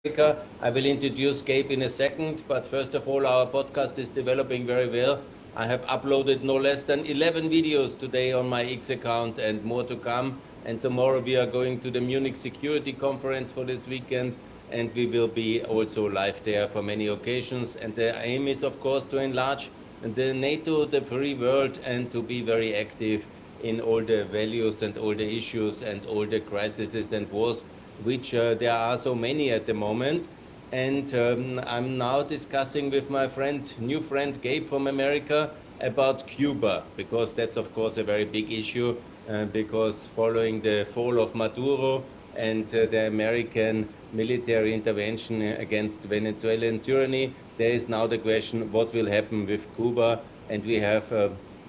America. I will introduce Gabe in a second, but first of all, our podcast is developing very well. I have uploaded no less than 11 videos today on my X account and more to come. And tomorrow we are going to the Munich Security Conference for this weekend, and we will be also live there for many occasions. And the aim is, of course, to enlarge the NATO, the free world, and to be very active in all the values and all the issues and all the crises and wars, which there are so many at the moment. And I'm now discussing with my new friend Gabe from America, about Cuba, because that's of course a very big issue. Because following the fall of Maduro and the American military intervention against Venezuelan tyranny, there is now the question what will happen with Cuba. And we have,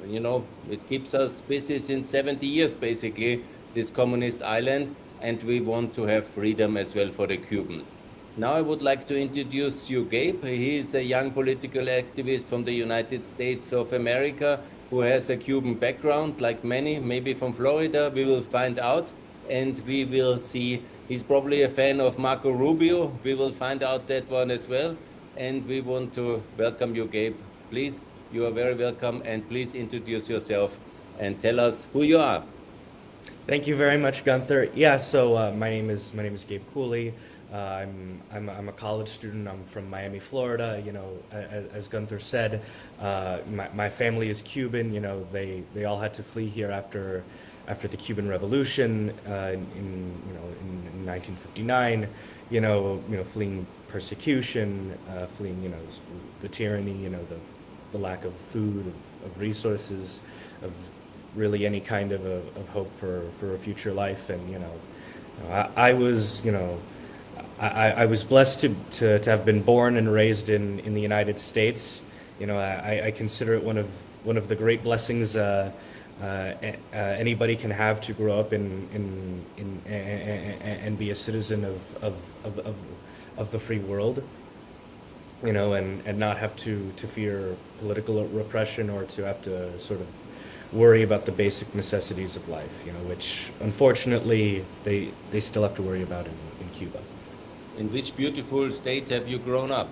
it keeps us busy since 70 years basically, this communist island, and we want to have freedom as well for the Cubans. Now I would like to introduce you Gabe. He is a young political activist from the United States of America who has a Cuban background, like many, maybe from Florida. We will find out, and we will see. He's probably a fan of Marco Rubio. We will find out that one as well. And we want to welcome you, Gabe. Please, you are very welcome, and please introduce yourself and tell us who you are. Thank you very much, Gunther. Yeah, so my name is Gabe Cooley. I'm a college student. I'm from Miami, Florida. As Gunther said, my family is Cuban. They all had to flee here after the Cuban Revolution in 1959. Fleeing persecution, fleeing the tyranny. The lack of food, of resources, of really any kind of hope for a future life. And I was I was blessed to have been born and raised in the United States. I consider it one of the great blessings anybody can have, to grow up and be a citizen of the free world. And not have to fear political repression, or to have to sort of worry about the basic necessities of life, which unfortunately they still have to worry about in Cuba. In which beautiful state have you grown up?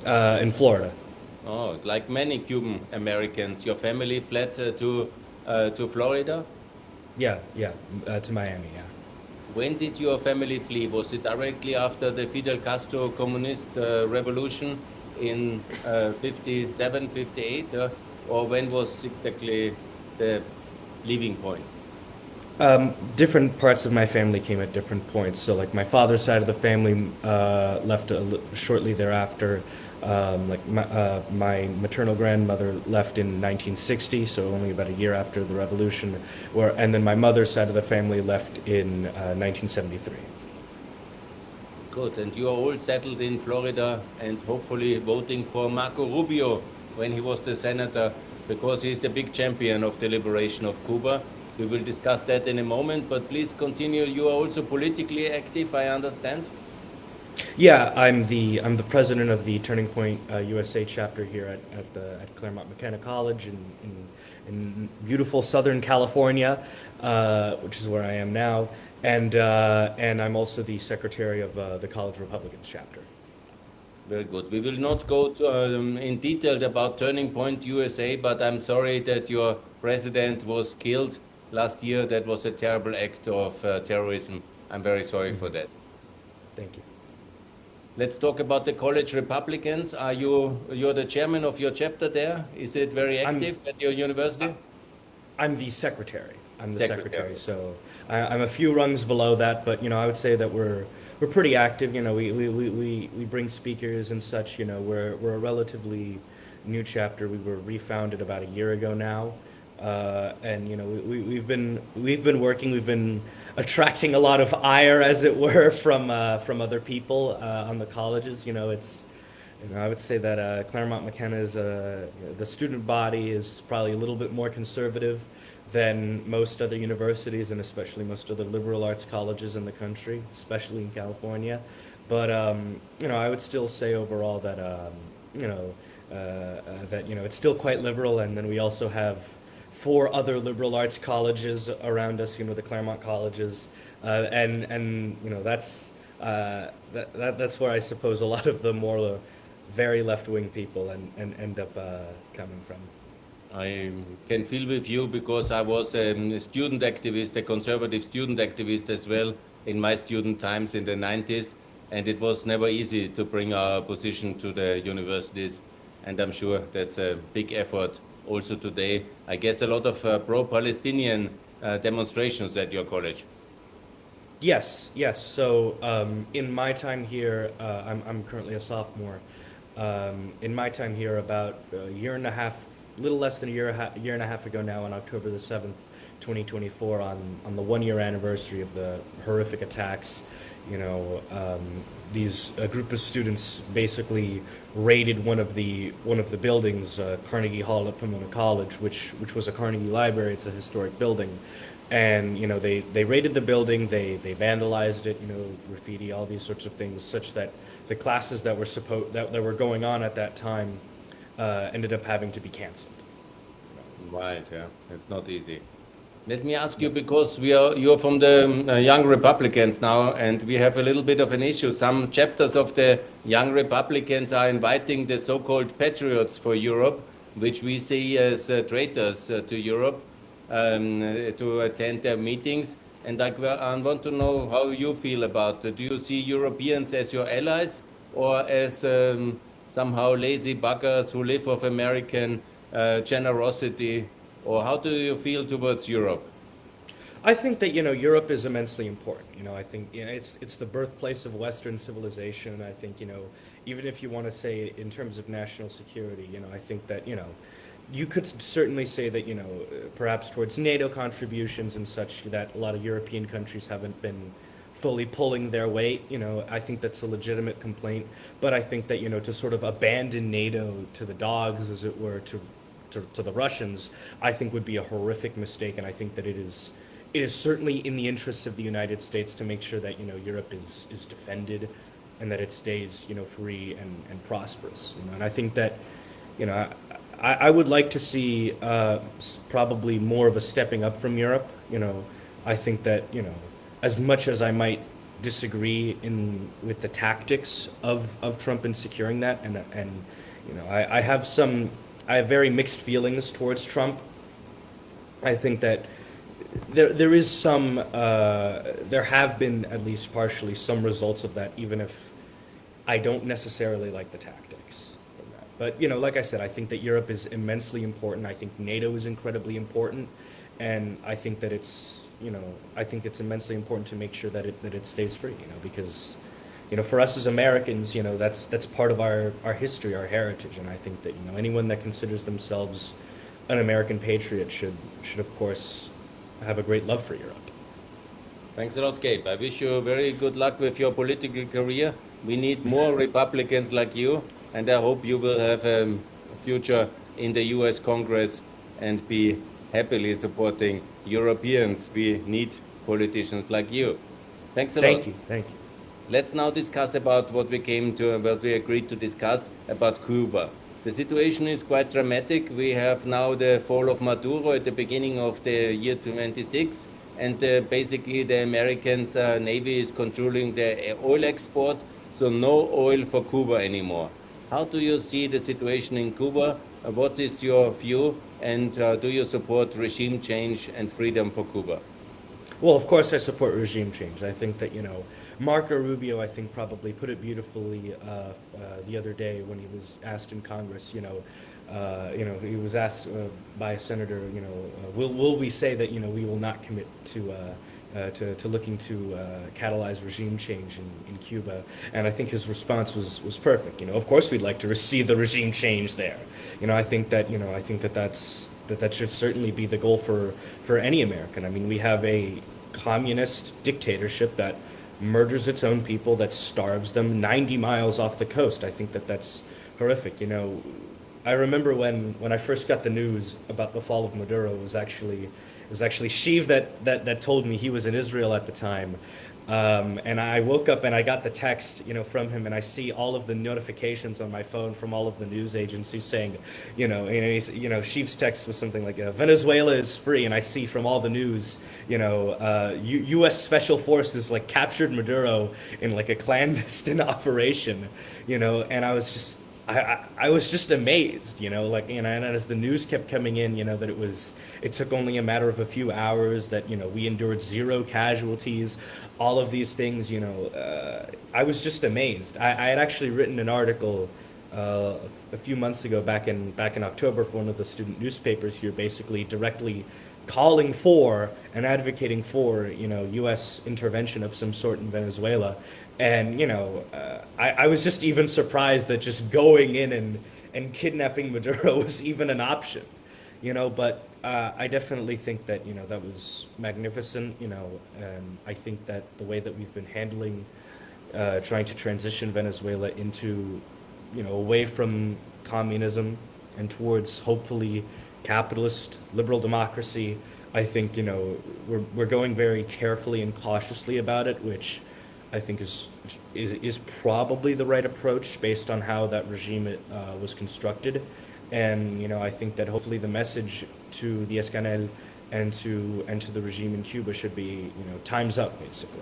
In Florida. Oh, like many Cuban Americans, your family fled to Florida? Yeah, to Miami, yeah. When did your family flee? Was it directly after the Fidel Castro communist revolution in 57, 58? Or when was exactly the leaving point? Different parts of my family came at different points. So, like, my father's side of the family left shortly thereafter. My maternal grandmother left in 1960, so only about a year after the revolution. And then my mother's side of the family left in 1973. Good, and you are all settled in Florida and hopefully voting for Marco Rubio when he was the senator, because he's the big champion of the liberation of Cuba. We will discuss that in a moment, but please continue. You are also politically active, I understand. Yeah, I'm the president of the Turning Point USA chapter here at Claremont McKenna College in beautiful Southern California, which is where I am now, and I'm also the secretary of the College Republicans chapter. Very good. We will not go in detail about Turning Point USA, but I'm sorry that your president was killed last year. That was a terrible act of terrorism. I'm very sorry for that. Thank you. Let's talk about the college Republicans. You're the chairman of your chapter there? Is it very active at your university? I'm the secretary. I'm the Secretary. secretary. So I'm a few rungs below that, but I would say that we're pretty active. We bring speakers and such. We're a relatively new chapter. We were refounded about a year ago now, and we've been working. We've been attracting a lot of ire, as it were, from other people on the colleges. I would say that Claremont McKenna is the student body is probably a little bit more conservative than most other universities, and especially most other liberal arts colleges in the country, especially in California. But I would still say overall that it's still quite liberal. And then we also have 4 other liberal arts colleges around us. The Claremont colleges, and that's That's where I suppose a lot of the more very left-wing people and end up coming from. I can feel with you because I was a student activist, a conservative student activist as well in my student times in the 90s. And it was never easy to bring our position to the universities. And I'm sure that's a big effort also today. I guess a lot of pro-Palestinian demonstrations at your college. Yes, yes. So in my time here, I'm currently a sophomore. In my time here, about a year and a half, little less than year and a half ago now, on October the 7th, 2024, on the 1 year anniversary of the horrific attacks, you know, these a group of students basically raided one of the buildings, Carnegie Hall at Pomona College, which was a Carnegie Library. It's a historic building, and you know they raided the building, they vandalized it, you know, graffiti, all these sorts of things, such that the classes that were going on at that time ended up having to be canceled. Right, yeah, it's not easy. Let me ask you, because you're from the Young Republicans now, and we have a little bit of an issue. Some chapters of the Young Republicans are inviting the so-called patriots for Europe, which we see as traitors to Europe, to attend their meetings. And I want to know how you feel about it. Do you see Europeans as your allies, or as somehow lazy buggers who live off American generosity? Or how do you feel towards Europe? I think that Europe is immensely important. I think it's the birthplace of Western civilization. I think even if you want to say in terms of national security, I think that you could certainly say that perhaps towards NATO contributions and such, that a lot of European countries haven't been fully pulling their weight. I think that's a legitimate complaint. But I think that to sort of abandon NATO to the dogs, as it were, to the Russians, I think would be a horrific mistake, and I think that it is certainly in the interests of the United States to make sure that Europe is defended, and that it stays free and prosperous. And I think that I would like to see probably more of a stepping up from Europe. I think that as much as I might disagree with the tactics of Trump in securing that, and I have very mixed feelings towards Trump. I think that there is there have been, at least partially, some results of that, even if I don't necessarily like the tactics from that. But like I said, I think that Europe is immensely important. I think NATO is incredibly important, and I think that it's immensely important to make sure that it stays free. Because for us as Americans, that's part of our history, our heritage, and I think that anyone that considers themselves an American patriot should of course have a great love for Europe. Thanks a lot, Gabe. I wish you very good luck with your political career. We need more Republicans like you, and I hope you will have a future in the US Congress and be happily supporting Europeans. We need politicians like you. Thanks a lot. Thank you. Let's now discuss about what we agreed to discuss about Cuba. The situation is quite dramatic. We have now the fall of Maduro at the beginning of the year 26, and basically the Americans' Navy is controlling the oil export, so no oil for Cuba anymore. How do you see the situation in Cuba? What is your view, and do you support regime change and freedom for Cuba? Well, of course I support regime change. I think that Marco Rubio, I think, probably put it beautifully the other day when he was asked in Congress. He was asked by a senator, will we say that we will not commit to looking to catalyze regime change in Cuba? And I think his response was perfect. Of course we'd like to see the regime change there. I think that should certainly be the goal for any American. I mean, we have a communist dictatorship that murders its own people, that starves them 90 miles off the coast. I think that's horrific. I remember when I first got the news about the fall of Maduro, it was actually Shiv that told me. He was in Israel at the time, And I woke up and I got the text, from him, and I see all of the notifications on my phone from all of the news agencies saying, Sheaf's text was something like, Venezuela is free, and I see from all the news, U.S. Special Forces like captured Maduro in like a clandestine operation, and I was just amazed, and as the news kept coming in, that it took only a matter of a few hours that, we endured zero casualties, all of these things, I was just amazed. I had actually written an article a few months ago, back in October, for one of the student newspapers here, basically directly calling for and advocating for, U.S. intervention of some sort in Venezuela. And, I was just even surprised that just going in and kidnapping Maduro was even an option, but I definitely think that, that was magnificent, and I think that the way that we've been handling, trying to transition Venezuela into, away from communism and towards hopefully capitalist liberal democracy, I think, we're going very carefully and cautiously about it, which I think is probably the right approach based on how that regime was constructed. And I think that hopefully the message to the Escanel and to the regime in Cuba should be, time's up, basically.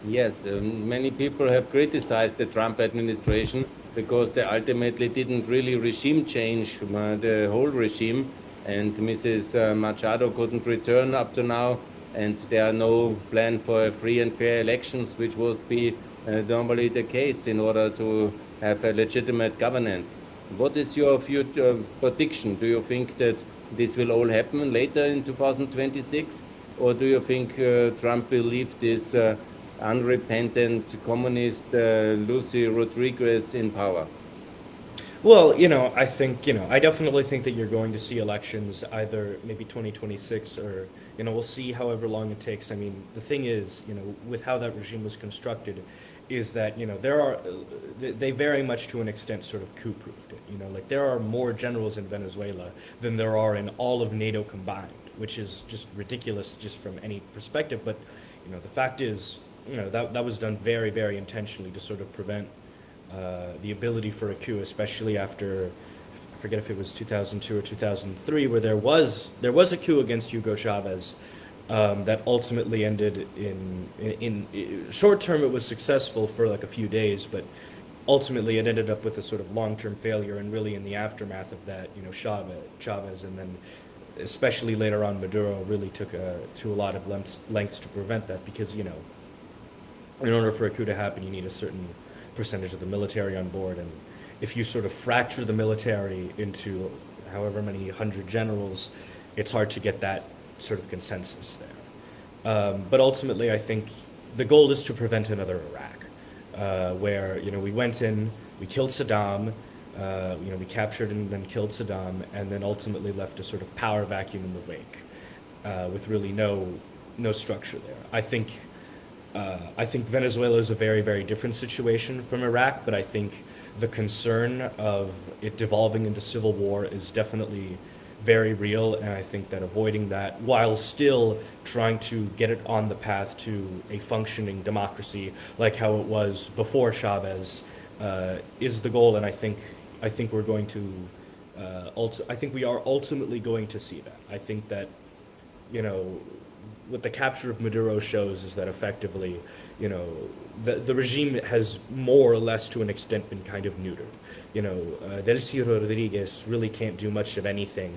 Yes, many people have criticized the Trump administration because they ultimately didn't really regime change the whole regime, and Mrs. Machado couldn't return up to now, and there are no plan for free and fair elections, which would be normally the case in order to have a legitimate governance. What is your future prediction? Do you think that this will all happen later in 2026, or do you think Trump will leave this unrepentant communist Lucy Rodriguez in power? Well, I think, I definitely think that you're going to see elections either maybe 2026 or, we'll see however long it takes. I mean, the thing is, with how that regime was constructed, is that, they very much to an extent sort of coup-proofed it. Like there are more generals in Venezuela than there are in all of NATO combined, which is just ridiculous just from any perspective. But, the fact is, that was done very, very intentionally to sort of prevent the ability for a coup, especially after, I forget if it was 2002 or 2003, where there was a coup against Hugo Chavez that ultimately ended in short term. It was successful for like a few days, but ultimately it ended up with a sort of long-term failure. And really, in the aftermath of that, Chavez, and then especially later on Maduro, really took to a lot of lengths to prevent that, because in order for a coup to happen, you need a certain percentage of the military on board, and if you sort of fracture the military into however many hundred generals, it's hard to get that sort of consensus there. But ultimately, I think the goal is to prevent another Iraq, where we went in, we killed Saddam, we captured and then killed Saddam, and then ultimately left a sort of power vacuum in the wake, with really no structure there. I think Venezuela is a very, very different situation from Iraq, but I think the concern of it devolving into civil war is definitely very real, and I think that avoiding that while still trying to get it on the path to a functioning democracy like how it was before Chavez is the goal, and I think we're going to I think we are ultimately going to see that. I think that what the capture of Maduro shows is that effectively, the regime has more or less to an extent been kind of neutered. Delcy Rodriguez really can't do much of anything.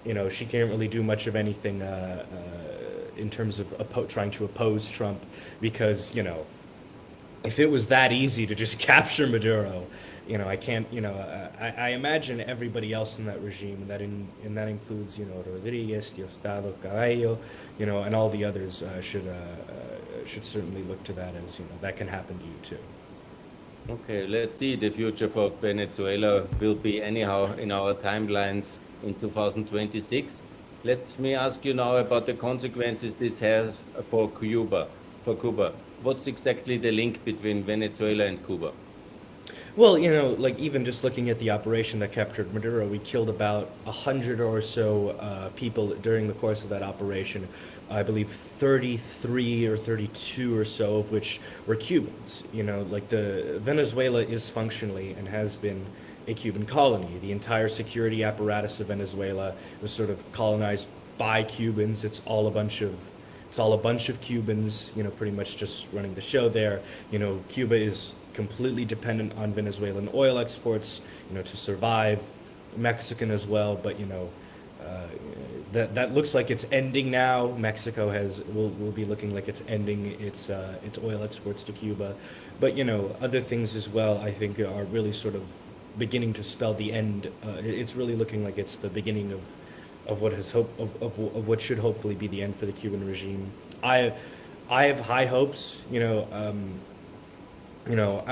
She can't really do much of anything in terms of trying to oppose Trump, because, if it was that easy to just capture Maduro, I can't, I imagine everybody else in that regime, and that includes, Rodriguez, Diosdado, Caballo, and all the others should certainly look to that as, that can happen to you too. Okay, let's see. The future for Venezuela will be anyhow in our timelines in 2026. Let me ask you now about the consequences this has for Cuba. What's exactly the link between Venezuela and Cuba? Well, like even just looking at the operation that captured Maduro, we killed about 100 or so people during the course of that operation. I believe 33 or 32 or so of which were Cubans. Like the Venezuela is functionally and has been a Cuban colony. The entire security apparatus of Venezuela was sort of colonized by Cubans. It's all a bunch of Cubans, pretty much just running the show there. Cuba is completely dependent on Venezuelan oil exports, to survive. Mexican as well, but uh, that looks like it's ending now. Mexico will be looking like it's ending its oil exports to Cuba, but other things as well. I think are really sort of beginning to spell the end. It's really looking like it's the beginning of what has hope of what should hopefully be the end for the Cuban regime. I I have high hopes. I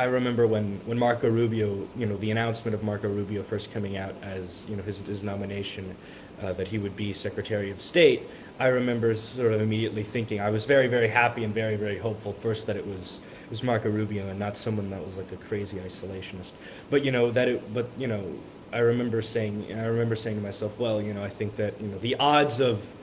remember when Marco Rubio, the announcement of Marco Rubio first coming out as his nomination, that he would be Secretary of State. I remember sort of immediately thinking I was very very happy and very very hopeful first that it was Marco Rubio and not someone that was like a crazy isolationist. But I remember saying to myself, well, I think that the odds of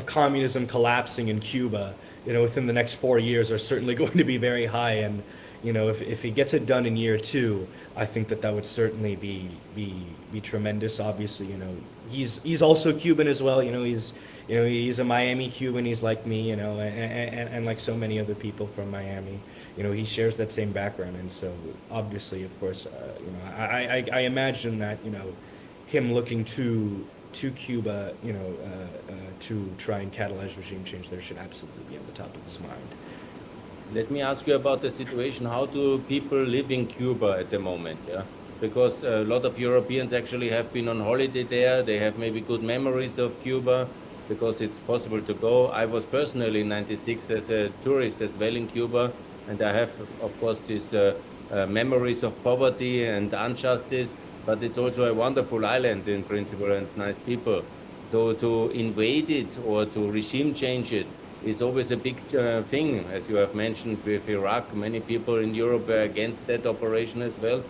communism collapsing in Cuba, within the next 4 years are certainly going to be very high. And if he gets it done in year two, I think that would certainly be tremendous. Obviously, he's also Cuban as well. He's a Miami Cuban. He's like me, and like so many other people from Miami. He shares that same background, and so obviously, of course, I imagine that him looking to Cuba, to try and catalyze regime change there should absolutely be on the top of his mind. Let me ask you about the situation. How do people live in Cuba at the moment? Yeah, because a lot of Europeans actually have been on holiday there. They have maybe good memories of Cuba because it's possible to go. I was personally in '96 as a tourist as well in Cuba, and I have, of course, these memories of poverty and injustice. But it's also a wonderful island in principle and nice people. So to invade it or to regime change it is always a big thing, as you have mentioned with Iraq. Many people in Europe were against that operation as well.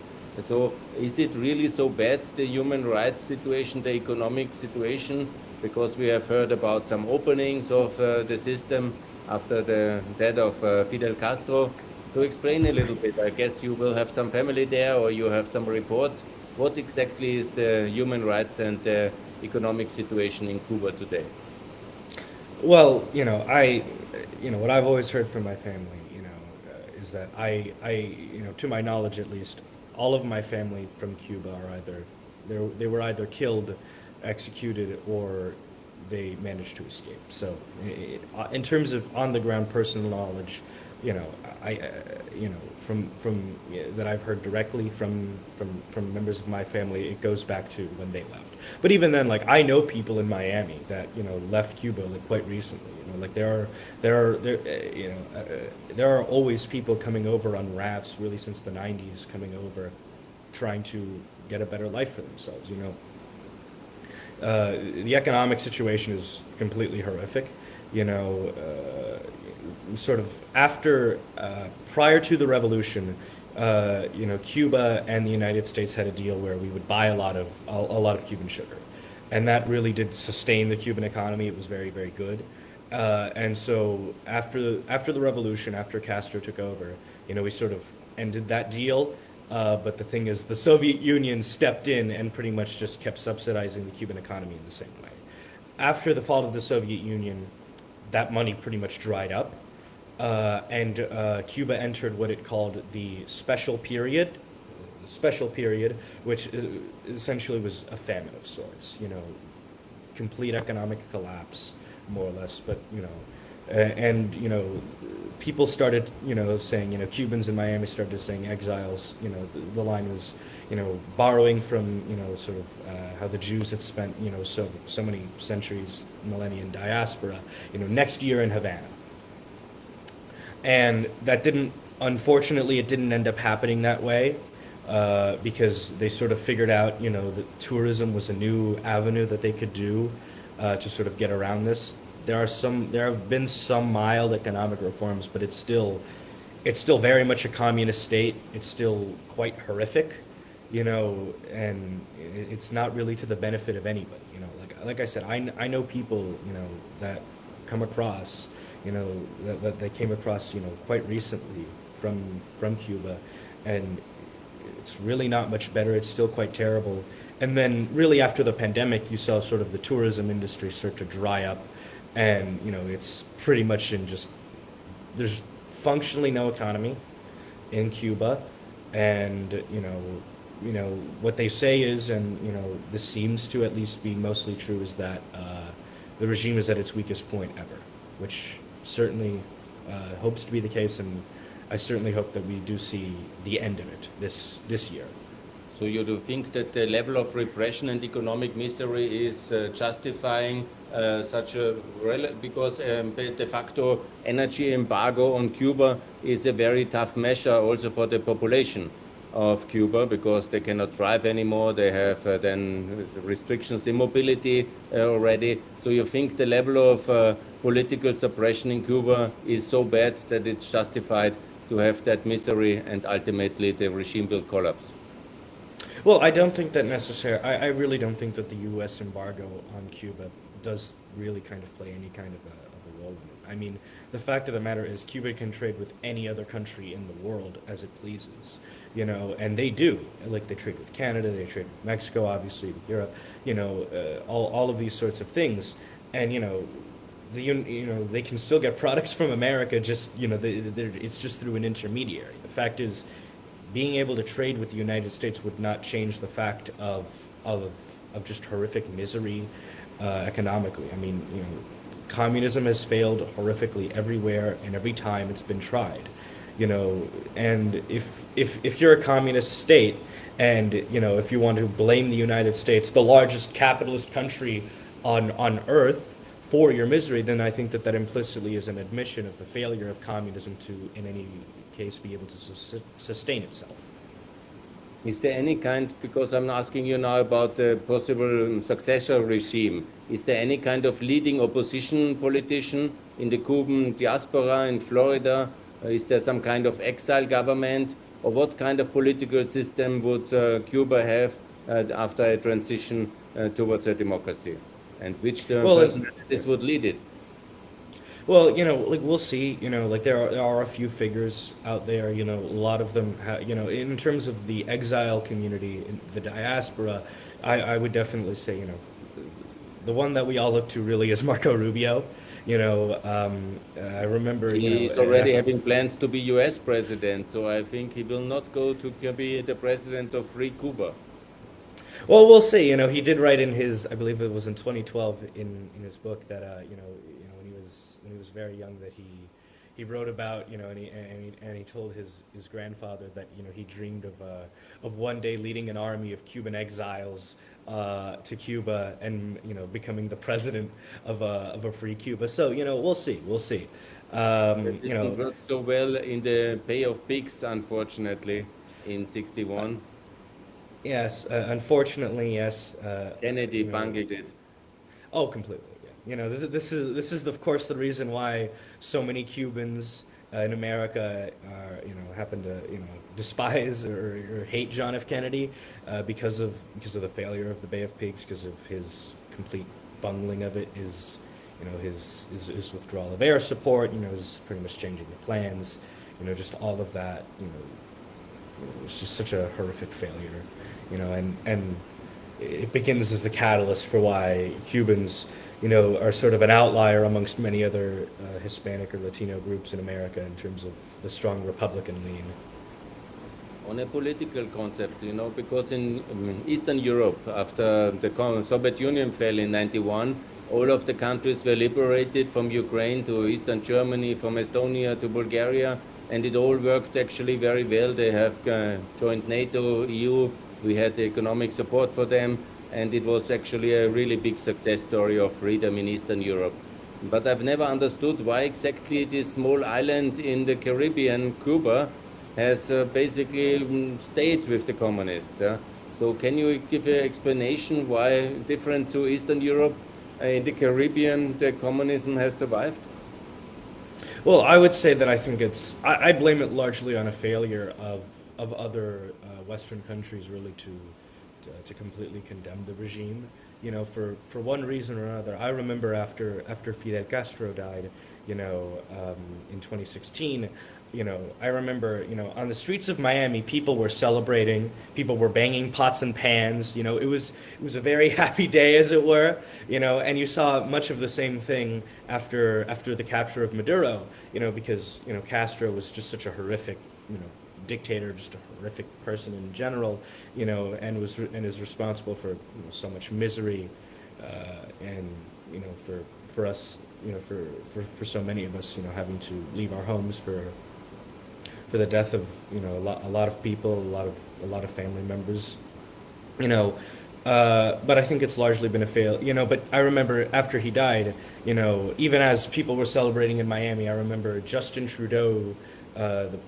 So is it really so bad, the human rights situation, the economic situation? Because we have heard about some openings of the system after the death of Fidel Castro. So explain a little bit. I guess you will have some family there or you have some reports. What exactly is the human rights and the economic situation in Cuba today? Well, what I've always heard from my family, is that to my knowledge at least, all of my family from Cuba are they were either killed, executed, or they managed to escape. So, in terms of on the ground personal knowledge, you know, from that I've heard directly from members of my family, it goes back to when they left. But even then, like I know people in Miami that left Cuba like quite recently. Like there are always people coming over on rafts really since the '90s, coming over, trying to get a better life for themselves. The economic situation is completely horrific. Sort of prior to the revolution, Cuba and the United States had a deal where we would buy a lot of Cuban sugar, and that really did sustain the Cuban economy. It was very, very good. And so after the revolution, after Castro took over, we sort of ended that deal. But the thing is, the Soviet Union stepped in and pretty much just kept subsidizing the Cuban economy in the same way. After the fall of the Soviet Union, that money pretty much dried up, and Cuba entered what it called the special period, which essentially was a famine of sorts. Complete economic collapse, more or less. But and people started saying Cubans in Miami started saying exiles. The line was borrowing from sort of how the Jews had spent so many centuries, millennia in diaspora. Next year in Havana. And that unfortunately, it didn't end up happening that way, because they sort of figured out, that tourism was a new avenue that they could do to sort of get around this. There have been some mild economic reforms, but it's still it's still very much a communist state. It's still quite horrific, and it's not really to the benefit of anybody. Like I said, I know people, that come across, that they came across, quite recently from Cuba, and it's really not much better. It's still quite terrible. And then really after the pandemic, you saw sort of the tourism industry start to dry up, and it's pretty much in just there's functionally no economy in Cuba, and what they say is, and this seems to at least be mostly true, is that the regime is at its weakest point ever, which certainly hopes to be the case, and I certainly hope that we do see the end of it this year. So you do think that the level of repression and economic misery is justifying such a because de facto energy embargo on Cuba is a very tough measure also for the population of Cuba, because they cannot drive anymore. They have then restrictions in mobility already. So you think the level of political suppression in Cuba is so bad that it's justified to have that misery, and ultimately the regime will collapse? Well, I don't think that necessarily. I really don't think that the U.S. embargo on Cuba does really kind of play any kind of a role in it. I mean, the fact of the matter is, Cuba can trade with any other country in the world as it pleases, and they do. Like, they trade with Canada, they trade with Mexico, obviously with Europe, all of these sorts of things, and they can still get products from America. Just it's just through an intermediary. The fact is, being able to trade with the United States would not change the fact of just horrific misery economically. I mean, communism has failed horrifically everywhere and every time it's been tried. And if you're a communist state, and if you want to blame the United States, the largest capitalist country on earth, for your misery, then I think that implicitly is an admission of the failure of communism to, in any case, be able to sustain itself. Is there any kind, because I'm asking you now about the possible successor regime, is there any kind of leading opposition politician in the Cuban diaspora in Florida? Is there some kind of exile government? Or what kind of political system would Cuba have after a transition towards a democracy? And which personalities would lead it? Well, we'll see. There are a few figures out there. A lot of them, in terms of the exile community, in the diaspora, I would definitely say, the one that we all look to really is Marco Rubio. I remember, he's already having plans to be U.S. president, so I think he will not go to be the president of Free Cuba. Well, we'll see. He did write in his, I believe it was in 2012, in his book that when he was very young, that he wrote about, and he told his grandfather that he dreamed of one day leading an army of Cuban exiles to Cuba, and becoming the president of a free Cuba. So we'll see. It didn't work so well in the Bay of Pigs, unfortunately, in '61. Yes, unfortunately, yes. Kennedy bungled it. Oh, completely. Yeah. This is of course the reason why so many Cubans in America are, happen to despise or hate John F. Kennedy because of the failure of the Bay of Pigs, because of his complete bungling of it, his withdrawal of air support, his pretty much changing the plans, just all of that, it's just such a horrific failure, and it begins as the catalyst for why Cubans, are sort of an outlier amongst many other Hispanic or Latino groups in America in terms of the strong Republican lean. On a political concept, because in Eastern Europe, after the Soviet Union fell in '91, all of the countries were liberated, from Ukraine to Eastern Germany, from Estonia to Bulgaria, and it all worked actually very well. They have joined NATO, EU, we had the economic support for them, and it was actually a really big success story of freedom in Eastern Europe. But I've never understood why exactly this small island in the Caribbean, Cuba, has basically stayed with the communists. So can you give an explanation why, different to Eastern Europe, in the Caribbean, the communism has survived? Well, I would say that I think I blame it largely on a failure of other Western countries really to completely condemn the regime. You know, for one reason or another. I remember after Fidel Castro died, in 2016. I remember, on the streets of Miami, people were celebrating, people were banging pots and pans. It was a very happy day, as it were. And you saw much of the same thing after the capture of Maduro. Because Castro was just such a horrific, dictator, just a horrific person in general. And is responsible for so much misery, and for us, for so many of us, having to leave our homes for the death of a lot of people, a lot of family members, but I think it's largely been a fail. But I remember after he died, even as people were celebrating in Miami, I remember Justin Trudeau, and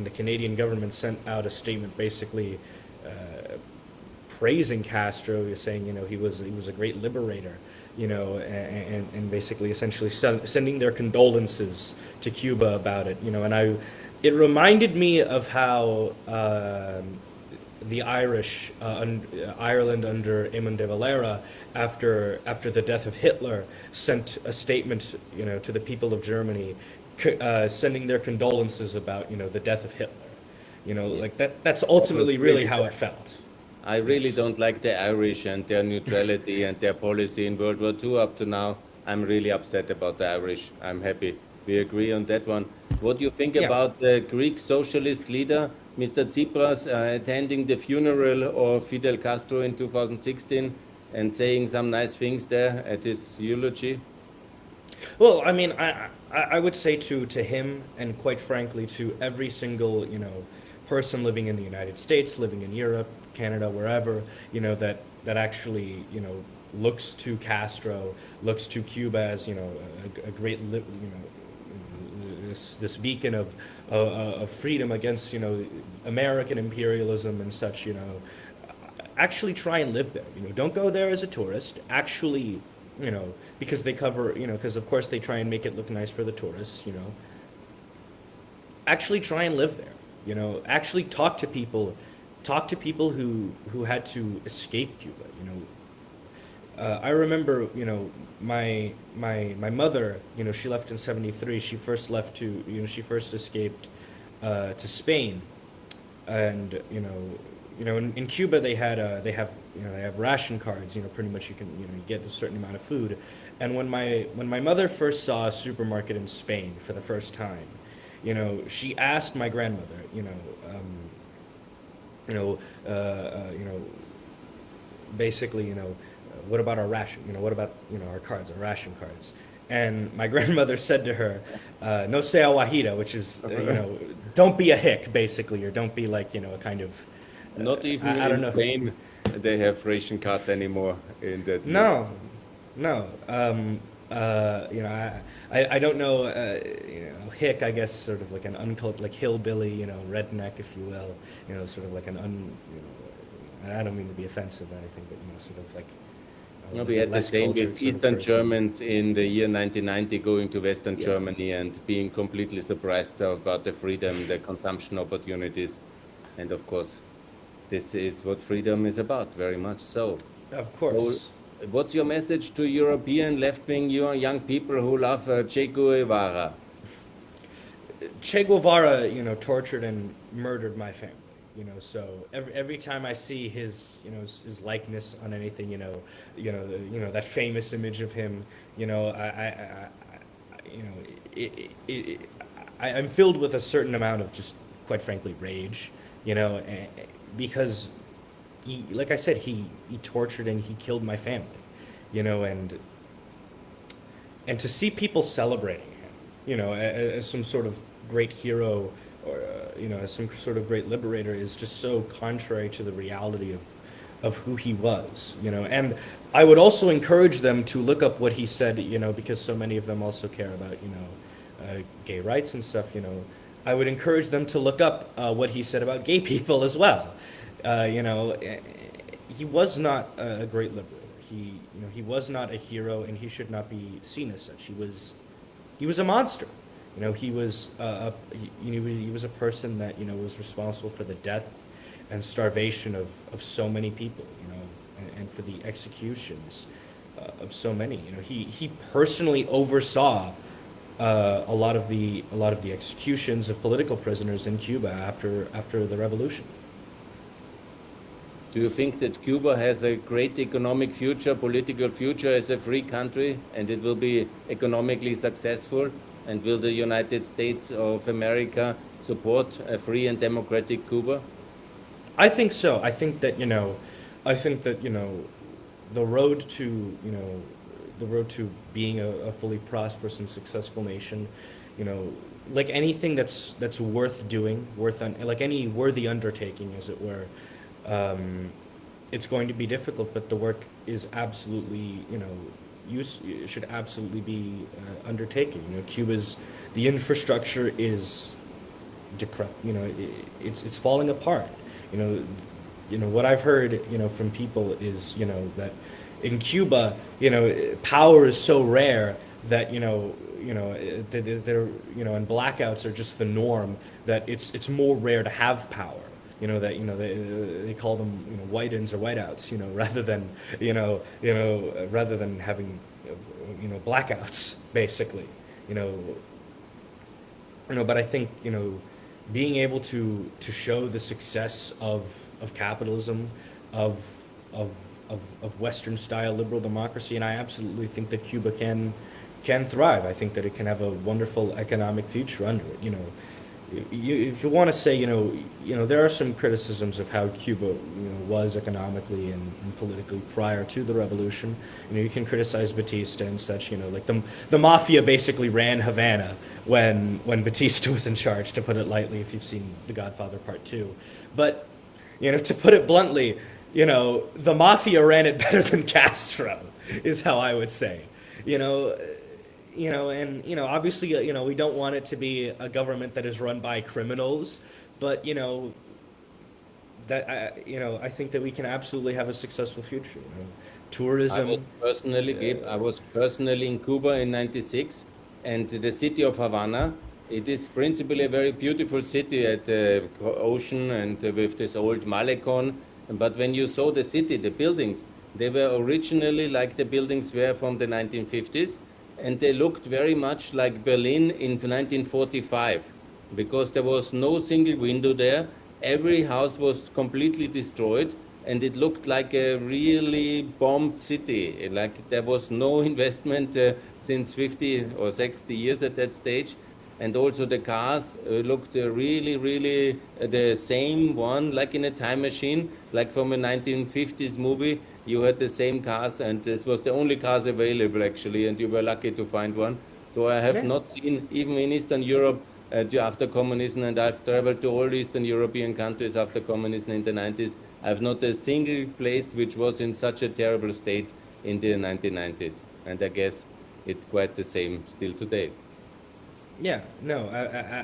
the Canadian government sent out a statement basically praising Castro, saying he was a great liberator, and basically essentially sending their condolences to Cuba about it, and it reminded me of how the Irish, Ireland under Eamon de Valera, after the death of Hitler, sent a statement, to the people of Germany, sending their condolences about, the death of Hitler. Like that's That ultimately was really really how sad. it felt. I really It's don't like the Irish and their neutrality and their policy in World War II up to now. I'm really upset about the Irish. I'm happy we agree on that one. What do you think yeah. about the Greek socialist leader, Mr. Tsipras, attending the funeral of Fidel Castro in 2016 and saying some nice things there at his eulogy? Well, I mean, I would say to him, and quite frankly to every single person living in the United States, living in Europe, Canada, wherever, that actually looks to Castro, looks to Cuba as a great this beacon of freedom against American imperialism and such. Actually try and live there. Don't go there as a tourist. Actually, because they cover, because of course they try and make it look nice for the tourists. Actually try and live there. Actually talk to people who had to escape Cuba. I remember, my mother, she left in '73. She first left to, she first escaped to Spain, and in Cuba they have ration cards. Pretty much you get a certain amount of food, and when my mother first saw a supermarket in Spain for the first time, she asked my grandmother, you know, uh, you know, basically, what about our ration? What about our cards, our ration cards? And my grandmother said to her, "No sea wajida," which is, don't be a hick, basically, or don't be like, a kind of, Not even I in don't know. Spain they have ration cards anymore in that use. No, no. I don't know. Hick, I guess, sort of like an uncult, like hillbilly, redneck, if you will. Sort of like an I don't mean to be offensive or anything, but sort of No, we like a had the less same cultured with sort of Eastern person. Germans in the year 1990 going to Western Yeah, Germany and being completely surprised about the freedom, the consumption opportunities. And of course, this is what freedom is about, very much so. of So, course. what's your message to European left-wing young people who love Che Guevara? Che Guevara, tortured and murdered my family. So every time I see his, his likeness on anything, that famous image of him, you know, I'm filled with a certain amount of just, quite frankly, rage, because like I said, he tortured and he killed my family, and to see people celebrating him, as some sort of great hero, or as some sort of great liberator, is just so contrary to the reality of who he was, and I would also encourage them to look up what he said, because so many of them also care about, gay rights and stuff, I would encourage them to look up what he said about gay people as well. He was not a great liberator. He was not a hero, and he should not be seen as such. he was a monster. He was he was a person that was responsible for the death and starvation of so many people. And for the executions of so many. He personally oversaw a lot of the executions of political prisoners in Cuba after the revolution. Do you think that Cuba has a great economic future, political future as a free country, and it will be economically successful? And will the United States of America support a free and democratic Cuba? I think so. I think that the road to being a fully prosperous and successful nation, you know, like anything that's worth doing, like any worthy undertaking, as it were, it's going to be difficult, but the work is absolutely, should absolutely be undertaken. Cuba's the infrastructure is it's falling apart. You know, what I've heard, from people is, that in Cuba, power is so rare that and blackouts are just the norm. That it's more rare to have power. They call them white-ins or whiteouts. Rather than having blackouts basically. But I think being able to show the success of capitalism, of Western style liberal democracy, and I absolutely think that Cuba can thrive. I think that it can have a wonderful economic future under it. If you want to say, there are some criticisms of how Cuba, was economically and politically prior to the revolution. You can criticize Batista and such. Like the mafia basically ran Havana when Batista was in charge, to put it lightly. If you've seen The Godfather Part 2, but to put it bluntly, the mafia ran it better than Castro, is how I would say. Obviously, we don't want it to be a government that is run by criminals, but I think that we can absolutely have a successful future. Tourism. I was personally in Cuba in '96, and the city of Havana. It is principally a very beautiful city at the ocean and with this old Malecon. But when you saw the city, the buildings, they were originally like the buildings were from the 1950s. And they looked very much like Berlin in 1945, because there was no single window there. Every house was completely destroyed, and it looked like a really bombed city. Like there was no investment since 50 or 60 years at that stage. And also the cars looked really, really the same one, like in a time machine, like from a 1950s movie. You had the same cars, and this was the only cars available actually, and you were lucky to find one. So I have Yeah. not seen, even in Eastern Europe after communism, and I've traveled to all Eastern European countries after communism in the 90s. I have not a single place which was in such a terrible state in the 1990s. And I guess it's quite the same still today. Yeah, no,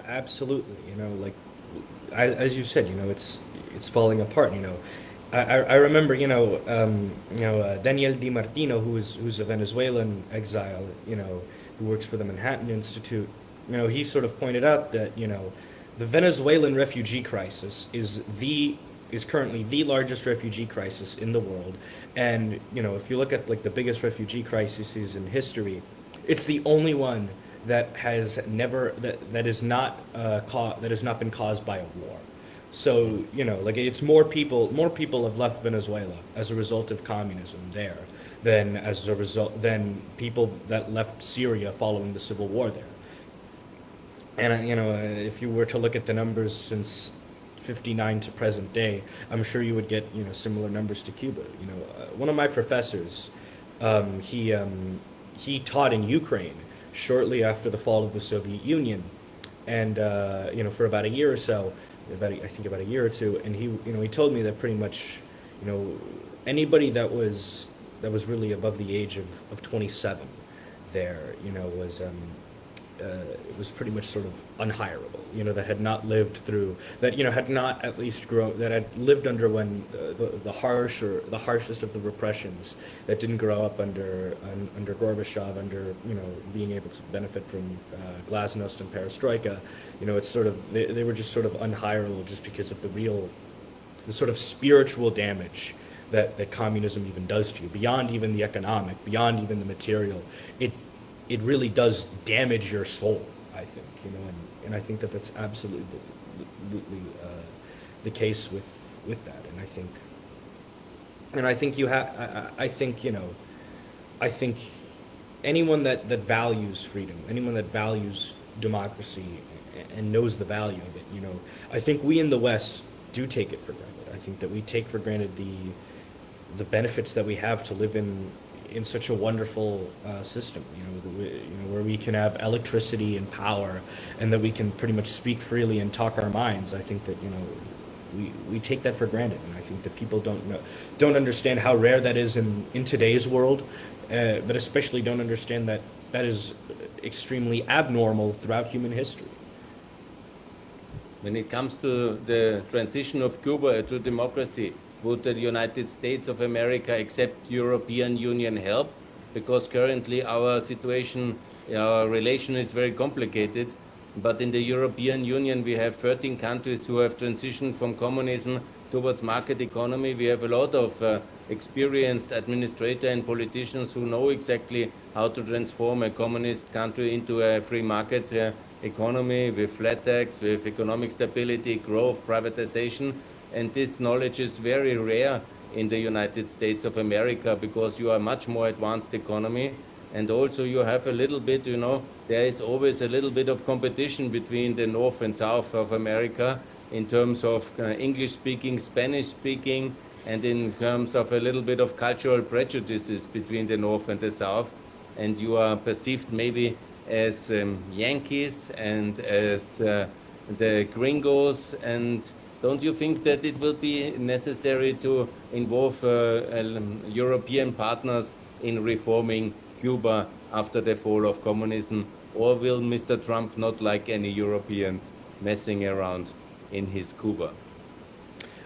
absolutely. As you said, it's falling apart. I remember, Daniel Di Martino, who's a Venezuelan exile, who works for the Manhattan Institute. He sort of pointed out that the Venezuelan refugee crisis is currently the largest refugee crisis in the world, and if you look at like the biggest refugee crises in history, it's the only one that has not been caused by a war. So like it's more people have left Venezuela as a result of communism there than people that left Syria following the civil war there. And if you were to look at the numbers since '59 to present day, I'm sure you would get similar numbers to Cuba. One of my professors, he taught in Ukraine shortly after the fall of the Soviet Union, and for about a year or so, about a year or two, and he told me that pretty much anybody that was really above the age of 27 there was it was pretty much sort of unhirable. That had not lived through that. Had not at least grown that had lived under when the harshest of the repressions, that didn't grow up under Gorbachev, under being able to benefit from glasnost and perestroika. It's sort of they were just sort of unhirable just because of the sort of spiritual damage that communism even does to you, beyond even the economic, beyond even the material. It really does damage your soul, I think, and I think that's absolutely the case with that, and I think you have, I think I think anyone that values freedom, anyone that values democracy and knows the value of it, I think we in the West do take it for granted. I think that we take for granted the benefits that we have to live in such a wonderful system, where we can have electricity and power, and that we can pretty much speak freely and talk our minds. I think that we take that for granted, and I think that people don't understand how rare that is in today's world, but especially don't understand that is extremely abnormal throughout human history. When it comes to the transition of Cuba to democracy, would the United States of America accept European Union help? Because currently our situation, our relation is very complicated. But in the European Union, we have 13 countries who have transitioned from communism towards market economy. We have a lot of experienced administrators and politicians who know exactly how to transform a communist country into a free market economy with flat tax, with economic stability, growth, privatization. And this knowledge is very rare in the United States of America, because you are a much more advanced economy. And also you have a little bit, there is always a little bit of competition between the North and South of America in terms of English speaking, Spanish speaking, and in terms of a little bit of cultural prejudices between the North and the South. And you are perceived maybe as Yankees and as the gringos. And don't you think that it will be necessary to involve European partners in reforming Cuba after the fall of communism? Or will Mr. Trump not like any Europeans messing around in his Cuba?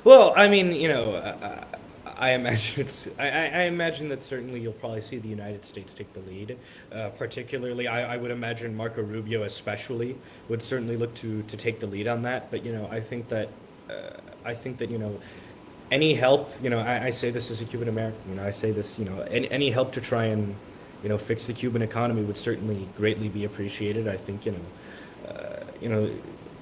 Well, I mean, I imagine I imagine that certainly you'll probably see the United States take the lead. Particularly, I would imagine Marco Rubio especially would certainly look to take the lead on that. But I think that any help, I say this as a Cuban American, I say this, any help to try and fix the Cuban economy would certainly greatly be appreciated. I think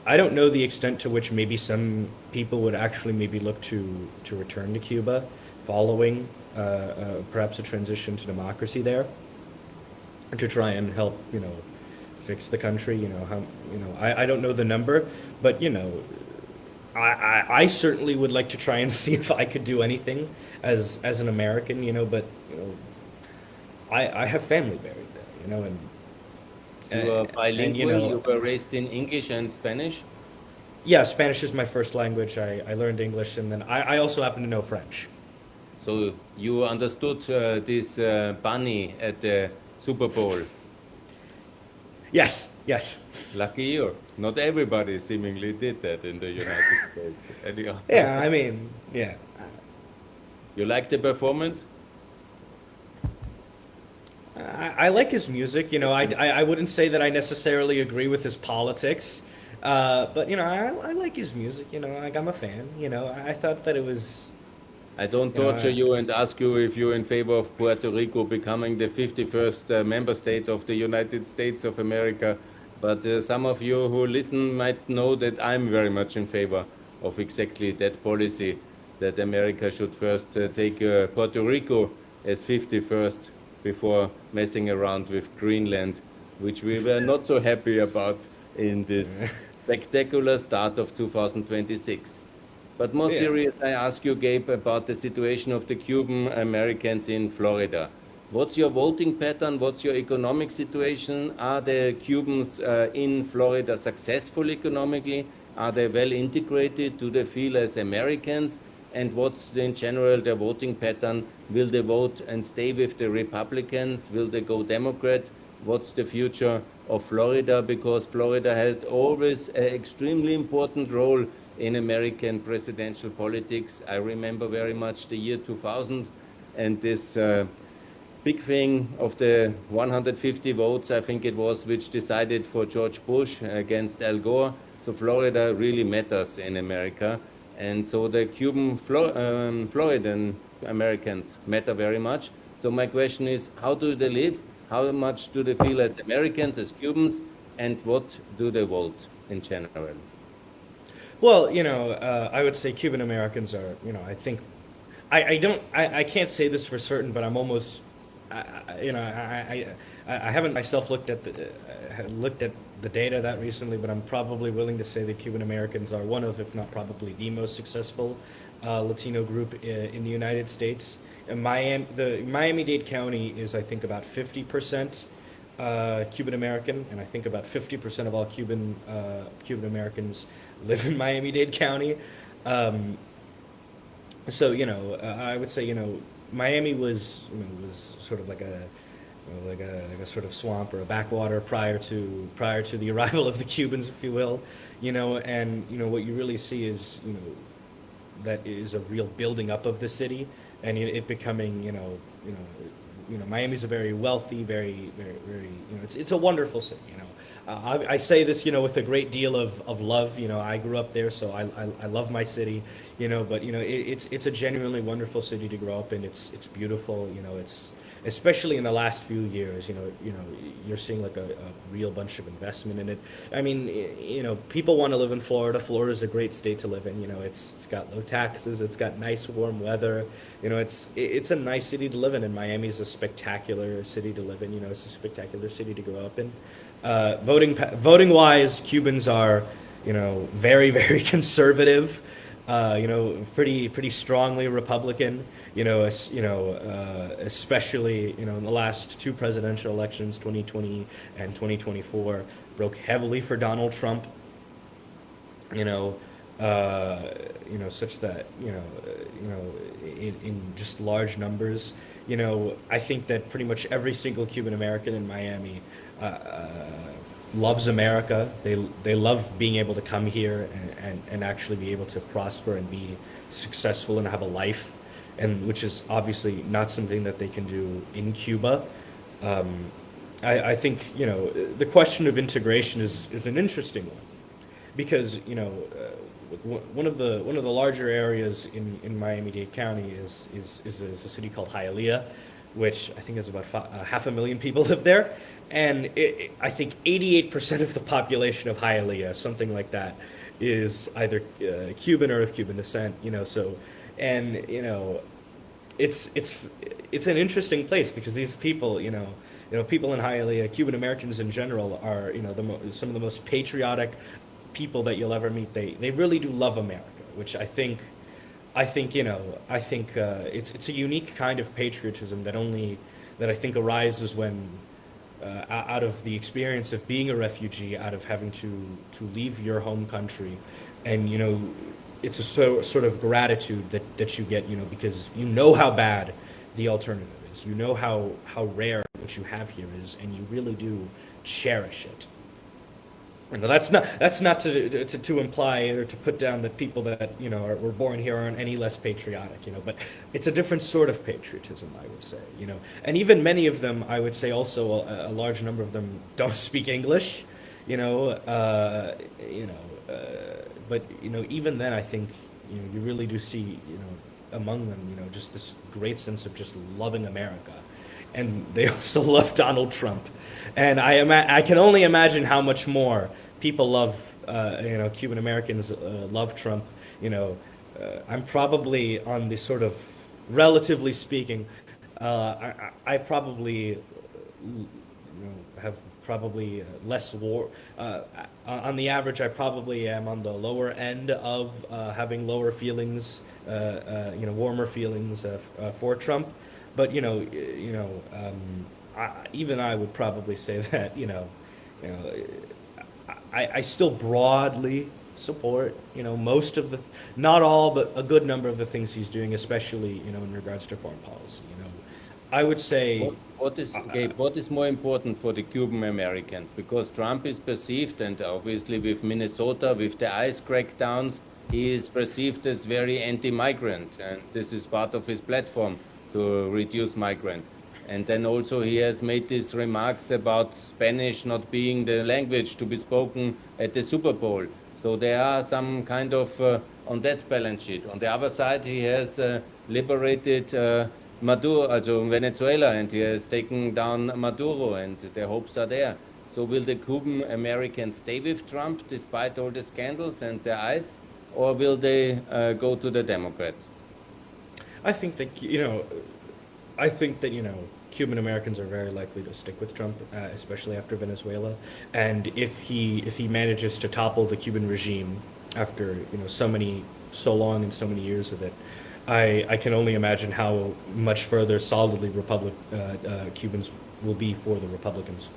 I don't know the extent to which maybe some people would actually maybe look to return to Cuba following perhaps a transition to democracy there, to try and help fix the country. I don't know the number, but I certainly would like to try and see if I could do anything as an American, but I have family buried there, and You are bilingual, and you were raised in English and Spanish? yeah, Spanish is my first language. I learned English, and then I also happen to know French. So you understood this bunny at the Super Bowl? Yes, yes. Lucky you. Not everybody seemingly did that in the United States. Anyhow. Yeah, I mean, yeah. You like the performance? I like his music. I wouldn't say that I necessarily agree with his politics, but I like his music. Like, I'm a fan. I thought that it was. I don't torture you and ask you if you're in favor of Puerto Rico becoming the 51st member state of the United States of America, but some of you who listen might know that I'm very much in favor of exactly that policy, that America should first take Puerto Rico as 51st before messing around with Greenland, which we were not so happy about in this spectacular start of 2026. But more serious, I ask you, Gabe, about the situation of the Cuban Americans in Florida. What's your voting pattern? What's your economic situation? Are the Cubans in Florida successful economically? Are they well integrated? Do they feel as Americans? And what's in general their voting pattern? Will they vote and stay with the Republicans? Will they go Democrat? what's the future of Florida, because Florida had always an extremely important role in American presidential politics. I remember very much the year 2000 and this big thing of the 150 votes, I think it was, which decided for George Bush against Al Gore. So Florida really matters in America. And so the Floridan Americans matter very much. So my question is, how do they live? How much do they feel as Americans, as Cubans? And what do they vote in general? Well, I would say Cuban Americans are, I think, I don't, I can't say this for certain, but I'm almost, I haven't myself looked at the data that recently, but I'm probably willing to say that Cuban Americans are one of, if not probably the most successful Latino group in the United States. And Miami-Dade County is, I think, about 50% Cuban American, and I think about 50% of all Cuban Americans live in Miami-Dade County. So I would say Miami was sort of like a sort of swamp or a backwater prior to the arrival of the Cubans, if you will, and what you really see is that is a real building up of the city, and it becoming Miami's a very wealthy, very very very it's a wonderful city. I say this with a great deal of love. I grew up there, so I love my city. But it's a genuinely wonderful city to grow up in. It's beautiful. It's especially in the last few years. You're seeing like a real bunch of investment in it. I mean, people want to live in Florida. Florida is a great state to live in. It's got low taxes. It's got nice warm weather. It's a nice city to live in. And Miami's a spectacular city to live in. It's a spectacular city to grow up in. Voting wise, Cubans are, very, very conservative, pretty strongly Republican, especially, in the last two presidential elections, 2020 and 2024, broke heavily for Donald Trump, such that, in just large numbers, I think that pretty much every single Cuban American in Miami loves America. They love being able to come here and actually be able to prosper and be successful and have a life, and which is obviously not something that they can do in Cuba. I think the question of integration is an interesting one, because one of the larger areas in Miami-Dade County is a city called Hialeah, which I think is about 500,000 people live there, and I think 88% of the population of Hialeah, something like that, is either Cuban or of Cuban descent. So, and it's an interesting place, because these people, people in Hialeah, Cuban Americans in general, are some of the most patriotic people that you'll ever meet. They really do love America, which I think it's a unique kind of patriotism that I think arises when out of the experience of being a refugee, out of having to leave your home country, and it's a sort of gratitude that you get, because how bad the alternative is, how rare what you have here is, and you really do cherish it. That's not to imply or to put down that people that were born here aren't any less patriotic, but it's a different sort of patriotism, I would say, and even many of them, I would say, also a large number of them don't speak English, but even then, I think you really do see among them just this great sense of just loving America, and they also love Donald Trump, and I can only imagine how much more people love, Cuban Americans love Trump. I'm probably on the sort of, relatively speaking, I probably have probably less war. On the average, I probably am on the lower end of having lower feelings, warmer feelings for Trump. But even I would probably say that I still broadly support most of the, not all, but a good number of the things he's doing, especially in regards to foreign policy. I would say, What is, Gabe, what is more important for the Cuban Americans? Because Trump is perceived, and obviously with Minnesota, with the ICE crackdowns, he is perceived as very anti-migrant, and this is part of his platform to reduce migrant. And then also he has made these remarks about Spanish not being the language to be spoken at the Super Bowl. So there are some kind of on that balance sheet. On the other side, he has liberated Maduro, also Venezuela, and he has taken down Maduro, and their hopes are there. So will the Cuban Americans stay with Trump despite all the scandals and the ICE, or will they go to the Democrats? I think that I think that Cuban Americans are very likely to stick with Trump, especially after Venezuela, and if he manages to topple the Cuban regime after so long and so many years of it, I can only imagine how much further solidly Cubans will be for the Republicans.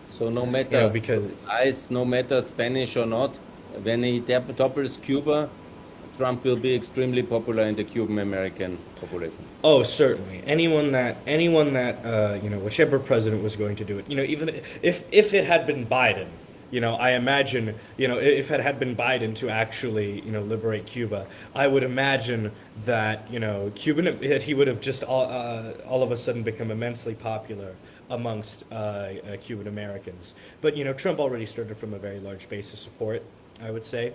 So no You know, matter because ICE, no matter Spanish or not, when he topples Cuba, Trump will be extremely popular in the Cuban American population. oh, certainly. Anyone that whichever president was going to do it, even if it had been Biden, I imagine, if it had been Biden to actually, liberate Cuba, I would imagine that, he would have just all of a sudden become immensely popular amongst Cuban Americans. But, Trump already started from a very large base of support, I would say.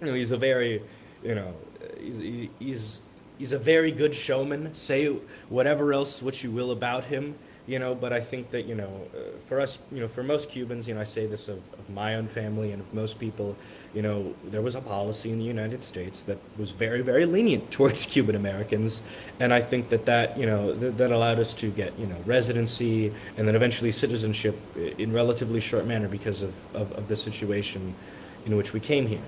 He's a very, you know, he's a very good showman. Say whatever else what you will about him, but I think that for us, for most Cubans, I say this of my own family and of most people, there was a policy in the United States that was very, very lenient towards Cuban Americans, and I think that allowed us to get residency and then eventually citizenship in relatively short manner because of the situation in which we came here.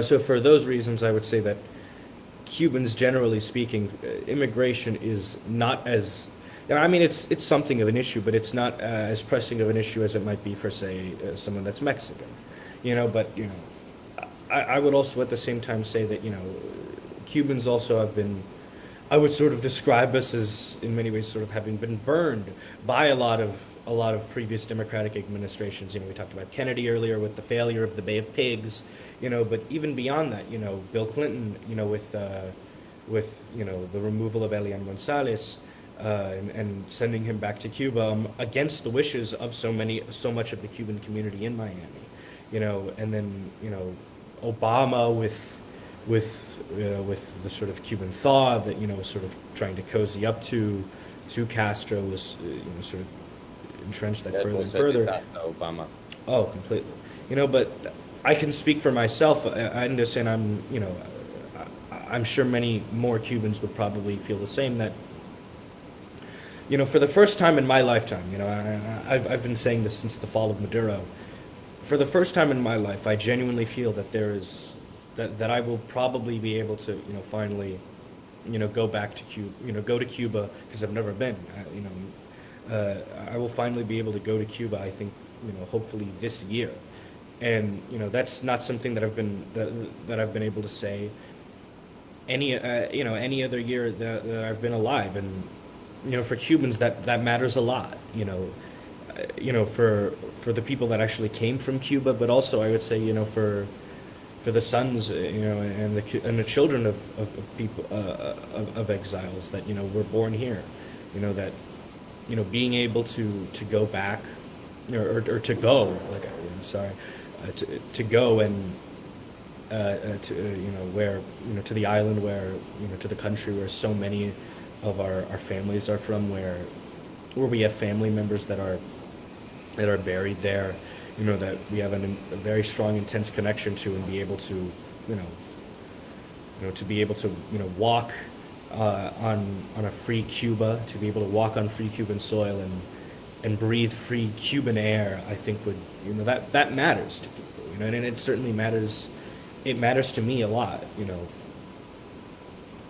So for those reasons, I would say that Cubans, generally speaking, immigration is not as, I mean, it's something of an issue, but it's not as pressing of an issue as it might be for, say, someone that's Mexican. But I would also at the same time say that Cubans also have been, I would sort of describe us as in many ways sort of having been burned by a lot of previous Democratic administrations. We talked about Kennedy earlier with the failure of the Bay of Pigs. But even beyond that, Bill Clinton, with the removal of Elian Gonzalez, and sending him back to Cuba against the wishes of so much of the Cuban community in Miami, and then Obama with the sort of Cuban thaw that was sort of trying to cozy up to Castro was sort of entrenched that That further and was a further. disaster, Obama. Oh, completely. But I can speak for myself. I understand. I'm sure many more Cubans would probably feel the same. That for the first time in my lifetime, I've been saying this since the fall of Maduro. For the first time in my life, I genuinely feel that that I will probably be able to finally go back to Cuba. Go to Cuba because I've never been. I will finally be able to go to Cuba. I think hopefully this year. And that's not something that I've been able to say any other year that I've been alive. And for Cubans that matters a lot. For the people that actually came from Cuba, but also I would say for the sons and the children of people of exiles that were born here. That being able to go back or to go like I'm sorry. To go and to where to the island where to the country where so many of our families are from, where we have family members that are buried there, that we have a very strong, intense connection to, and be able to to be able to walk on a free Cuba, to be able to walk on free Cuban soil and breathe free Cuban air, I think would that matters to people, and it certainly matters. It matters to me a lot,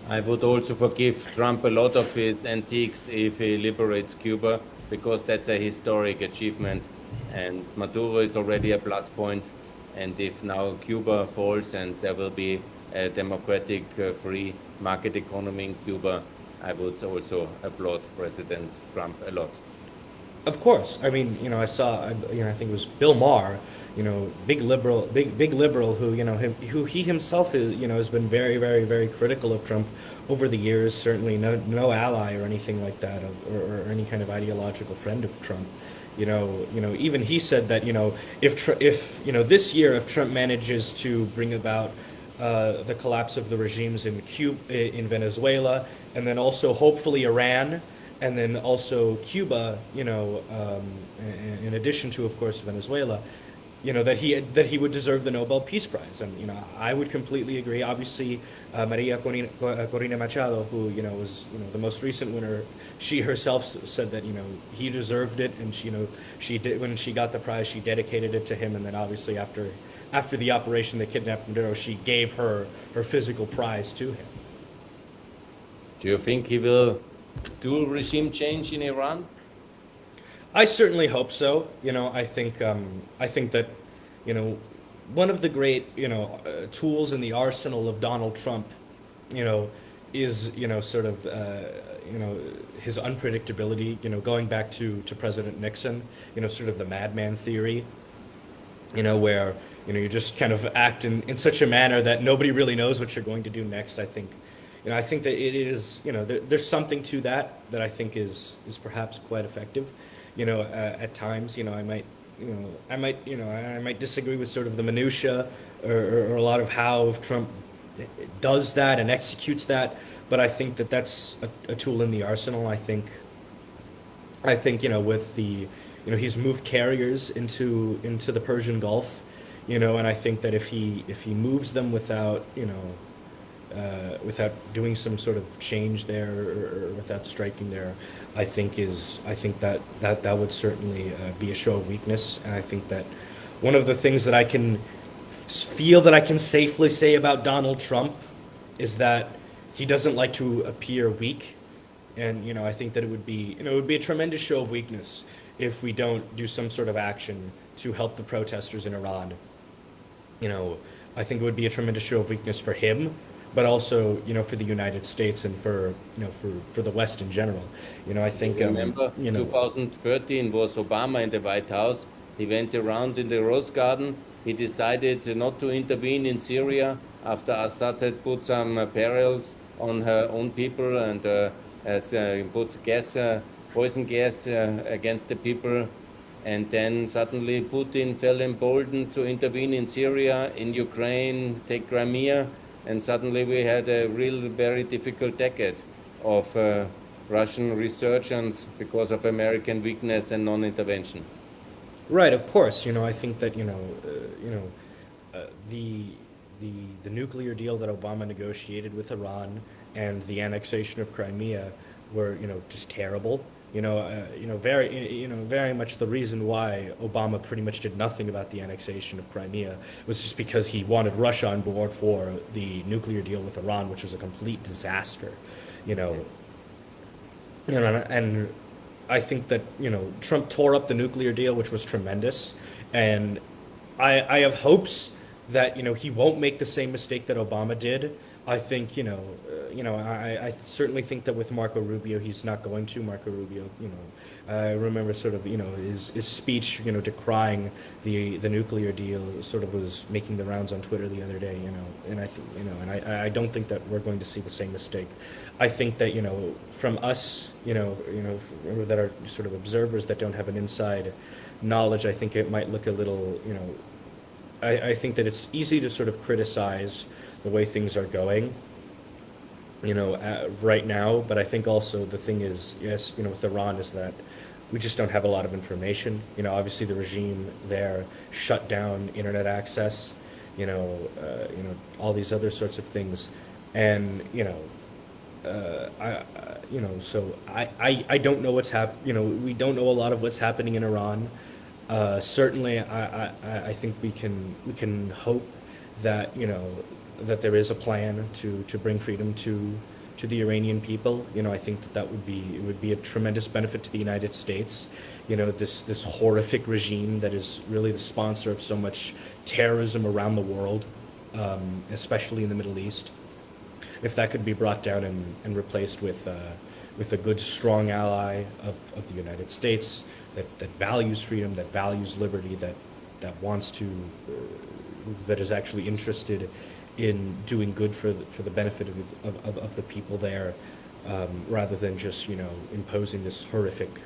I would also forgive Trump a lot of his antiques if he liberates Cuba, because that's a historic achievement, and Maduro is already a plus point. And if now Cuba falls and there will be a democratic, free market economy in Cuba, I would also applaud President Trump a lot. Of course. I mean, I saw, I think it was Bill Maher, big liberal who, who he himself is, has been very, very, very critical of Trump over the years. Certainly, no ally or anything like that, or any kind of ideological friend of Trump. Even he said that, if this year, if Trump manages to bring about the collapse of the regimes in in Venezuela, and then also hopefully Iran, and then also Cuba, in addition to, of course, Venezuela, that he would deserve the Nobel Peace Prize, and I would completely agree. Obviously, Maria Corina Machado, who was the most recent winner, she herself said that he deserved it, and she did when she got the prize, she dedicated it to him, and then obviously after the operation that kidnapped Maduro, she gave her physical prize to him. Do you think he will do regime change in Iran? I certainly hope so. I think that one of the great tools in the arsenal of Donald Trump, is sort of his unpredictability. Going back to President Nixon, sort of the madman theory. Where you just kind of act in such a manner that nobody really knows what you're going to do next. I think that it is there's something to that I think is perhaps quite effective. At times, I might disagree with sort of the minutia or a lot of how Trump does that and executes that, but I think that that's a tool in the arsenal. I think with the he's moved carriers into the Persian Gulf, and I think that if he moves them without without doing some sort of change there, or without striking there, I think that would certainly be a show of weakness. And I think that one of the things that I can feel that I can safely say about Donald Trump is that he doesn't like to appear weak, and I think that it would be a tremendous show of weakness if we don't do some sort of action to help the protesters in Iran. I think it would be a tremendous show of weakness for him, but also, for the United States and for the West in general. I think, remember, 2013 was Obama in the White House. He went around in the Rose Garden. He decided not to intervene in Syria after Assad had put some perils on her own people and has put poison gas against the people. And then suddenly Putin felt emboldened to intervene in Syria, in Ukraine, take Crimea. And suddenly we had a real, very difficult decade of Russian resurgence because of American weakness and non-intervention. Right, of course. I think that the nuclear deal that Obama negotiated with Iran and the annexation of Crimea were just terrible. Very much the reason why Obama pretty much did nothing about the annexation of Crimea was just because he wanted Russia on board for the nuclear deal with Iran, which was a complete disaster. And I think that Trump tore up the nuclear deal, which was tremendous, and I have hopes that he won't make the same mistake that Obama did. I think I certainly think that with Marco Rubio, he's not going to. Marco Rubio, I remember sort of his speech, decrying the nuclear deal, sort of was making the rounds on Twitter the other day, and I think and I don't think that we're going to see the same mistake. I think that from us, that are sort of observers that don't have an inside knowledge, I think it might look a little, I think that it's easy to sort of criticize the way things are going, right now. But I think also the thing is, yes, with Iran is that we just don't have a lot of information. Obviously the regime there shut down internet access, all these other sorts of things. And, so I don't know what's we don't know a lot of what's happening in Iran. Certainly I think we can hope that, that there is a plan to bring freedom to the Iranian people. I think that would be a tremendous benefit to the United States. This horrific regime that is really the sponsor of so much terrorism around the world, especially in the Middle East. if that could be brought down and replaced with a good, strong ally of the United States that values freedom, that values liberty, that wants to, that is actually interested in doing good for the benefit of the people there, rather than just imposing this horrific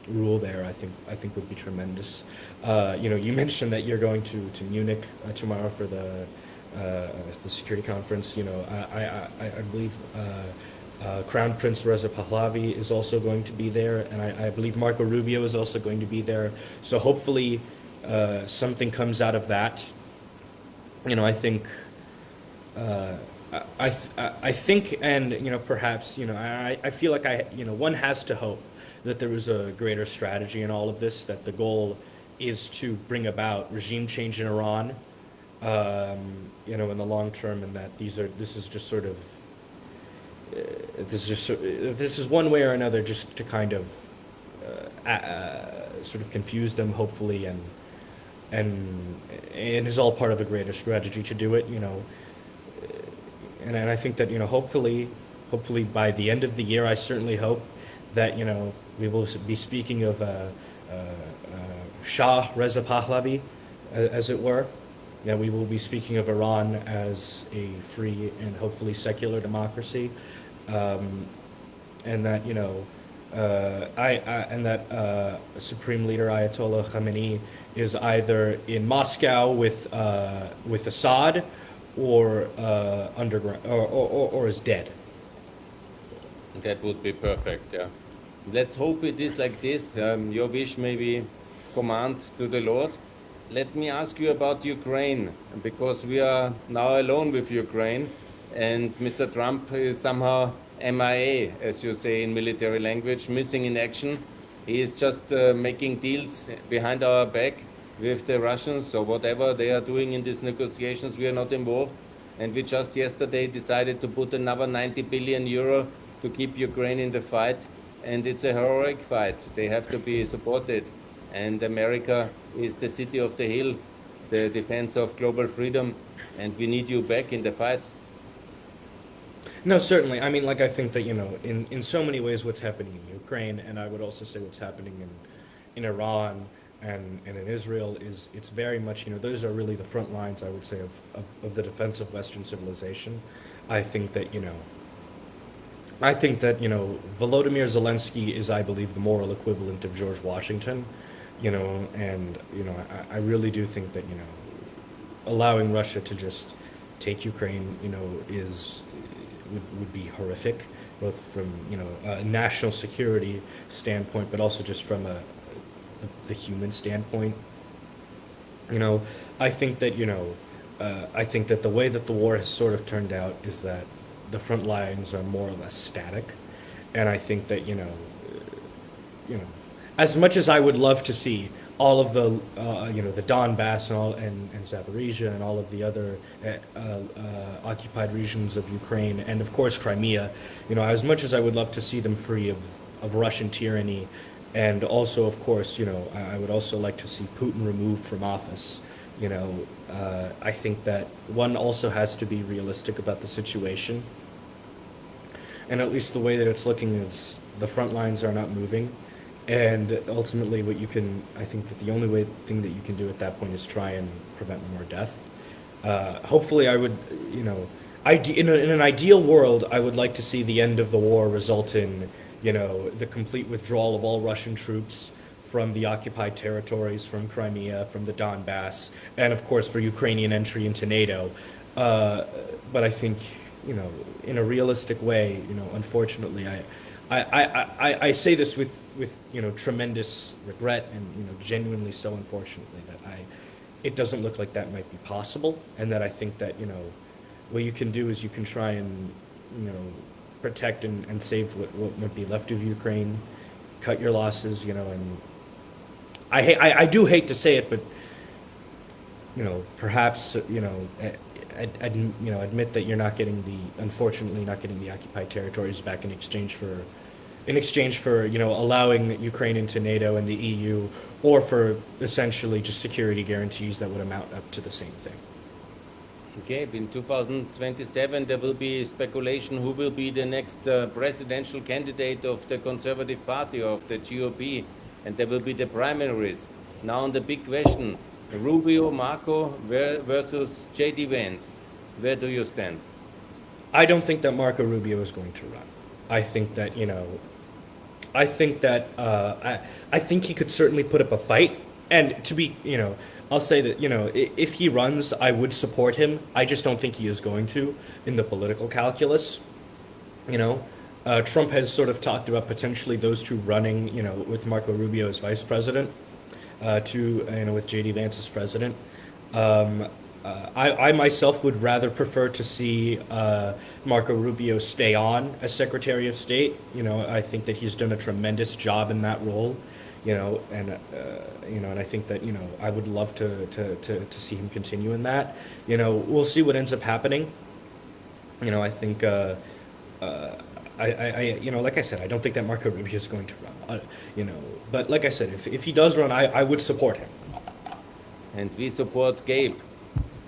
rule there, I think would be tremendous. You mentioned that you're going to Munich tomorrow for the security conference. I believe Crown Prince Reza Pahlavi is also going to be there, and I believe Marco Rubio is also going to be there. So hopefully something comes out of that. I think. I think, and perhaps I feel like one has to hope that there was a greater strategy in all of this. That the goal is to bring about regime change in Iran, in the long term, and that this is just sort of this is one way or another just to kind of sort of confuse them, hopefully, and is all part of a greater strategy to do it. And I think that hopefully by the end of the year, I certainly hope that we will be speaking of Shah Reza Pahlavi, as it were. That we will be speaking of Iran as a free and hopefully secular democracy, and that Supreme Leader Ayatollah Khamenei is either in Moscow with Assad, or underground, or is dead. That would be perfect, yeah. Let's hope it is like this. Your wish may be command to the Lord. Let me ask you about Ukraine, because we are now alone with Ukraine, and Mr. Trump is somehow MIA, as you say in military language, missing in action. He is just making deals behind our back with the Russians, or whatever they are doing in these negotiations. We are not involved, and we just yesterday decided to put another 90 billion euro to keep Ukraine in the fight, and it's a heroic fight. They have to be supported, and America is the city of the hill, the defense of global freedom, and we need you back in the fight. No, certainly. I mean, I think that in so many ways, what's happening in Ukraine, and I would also say what's happening in Iran and in Israel, it's very much those are really the front lines, I would say, of the defense of Western civilization. I think that Volodymyr Zelensky is, I believe, the moral equivalent of George Washington, and I really do think that allowing Russia to just take Ukraine would be horrific, both from a national security standpoint, but also just from the human standpoint. I think that the way that the war has sort of turned out is that the front lines are more or less static, and I think that as much as I would love to see all of the the Donbass and Zaporizhia and all of the other occupied regions of Ukraine, and of course Crimea, as much as I would love to see them free of Russian tyranny, and also of course I would also like to see Putin removed from office. I think that one also has to be realistic about the situation, and at least the way that it's looking is the front lines are not moving. And ultimately, I think that the only thing that you can do at that point is try and prevent more death. Hopefully, I would, in an ideal world, I would like to see the end of the war result in, the complete withdrawal of all Russian troops from the occupied territories, from Crimea, from the Donbass, and of course for Ukrainian entry into NATO. But I think, in a realistic way, unfortunately, I say this with tremendous regret, and genuinely so, unfortunately, that it doesn't look like that might be possible, and that I think that what you can do is you can try and protect and save what might be left of Ukraine, cut your losses, and I do hate to say it, but perhaps admit that you're unfortunately not getting the occupied territories back in exchange for allowing Ukraine into NATO and the EU, or for essentially just security guarantees that would amount up to the same thing. Okay, in 2027 there will be speculation who will be the next presidential candidate of the Conservative Party, of the GOP, and there will be the primaries. Now, the big question: Rubio, Marco versus JD Vance. Where do you stand? I don't think that Marco Rubio is going to run. I think that, I think that I think he could certainly put up a fight. And to be, I'll say that, if he runs, I would support him. I just don't think he is going to in the political calculus. You know, Trump has sort of talked about potentially those two running, with Marco Rubio as vice president, with JD Vance as president. Um, I myself would rather prefer to see Marco Rubio stay on as Secretary of State. I think that he's done a tremendous job in that role. And I think that I would love to see him continue in that. We'll see what ends up happening. I think like I said, I don't think that Marco Rubio is going to run. But like I said, if he does run, I would support him. And we support Gabe.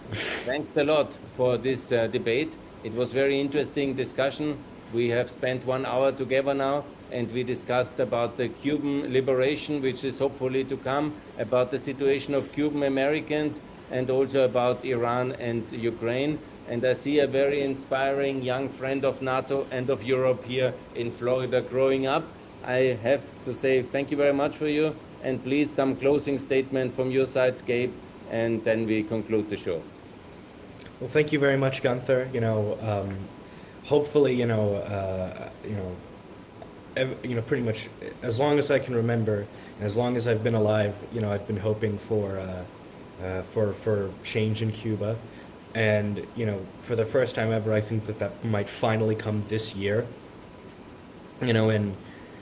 Thanks a lot for this debate. It was very interesting discussion. We have spent 1 hour together now, and we discussed about the Cuban liberation, which is hopefully to come, about the situation of Cuban Americans, and also about Iran and Ukraine. And I see a very inspiring young friend of NATO and of Europe here in Florida growing up. I have to say thank you very much for you, and please some closing statement from your side, Gabe, and then we conclude the show. Well, thank you very much, Gunther. Hopefully, pretty much as long as I can remember, and as long as I've been alive, I've been hoping for change in Cuba, and for the first time ever, I think that might finally come this year. And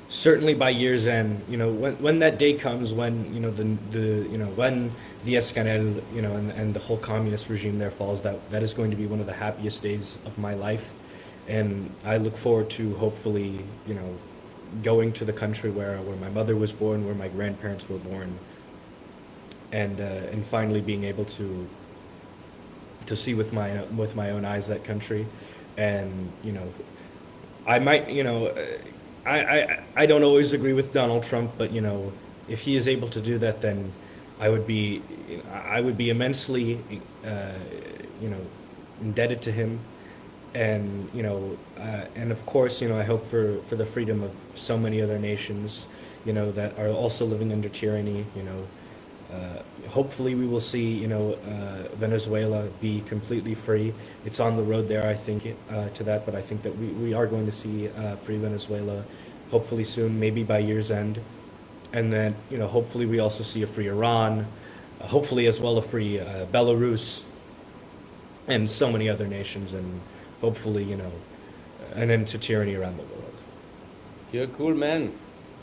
certainly by year's end, when that day comes, when when the Escanel, and the whole communist regime there falls, that is going to be one of the happiest days of my life, and I look forward to hopefully, going to the country where my mother was born, where my grandparents were born, and finally being able to see with my own eyes that country, and I might, I don't always agree with Donald Trump, but if he is able to do that, then I would be immensely indebted to him, and and of course I hope for the freedom of so many other nations that are also living under tyranny. Hopefully we will see Venezuela be completely free. It's on the road there, I think, to that, but I think that we are going to see free Venezuela hopefully soon, maybe by year's end. And then hopefully we also see a free Iran, hopefully as well a free Belarus, and so many other nations, and hopefully an end to tyranny around the world. You're a cool man.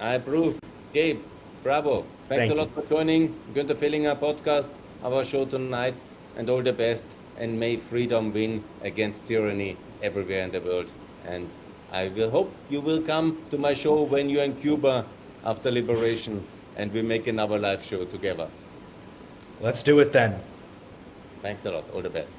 I approve. Gabe, bravo. Thanks Thank a lot for joining Günther Fellinger podcast, our show tonight, and all the best. And may freedom win against tyranny everywhere in the world. And I will hope you will come to my show when you're in Cuba after liberation, and we make another live show together. Let's do it then. Thanks a lot. All the best.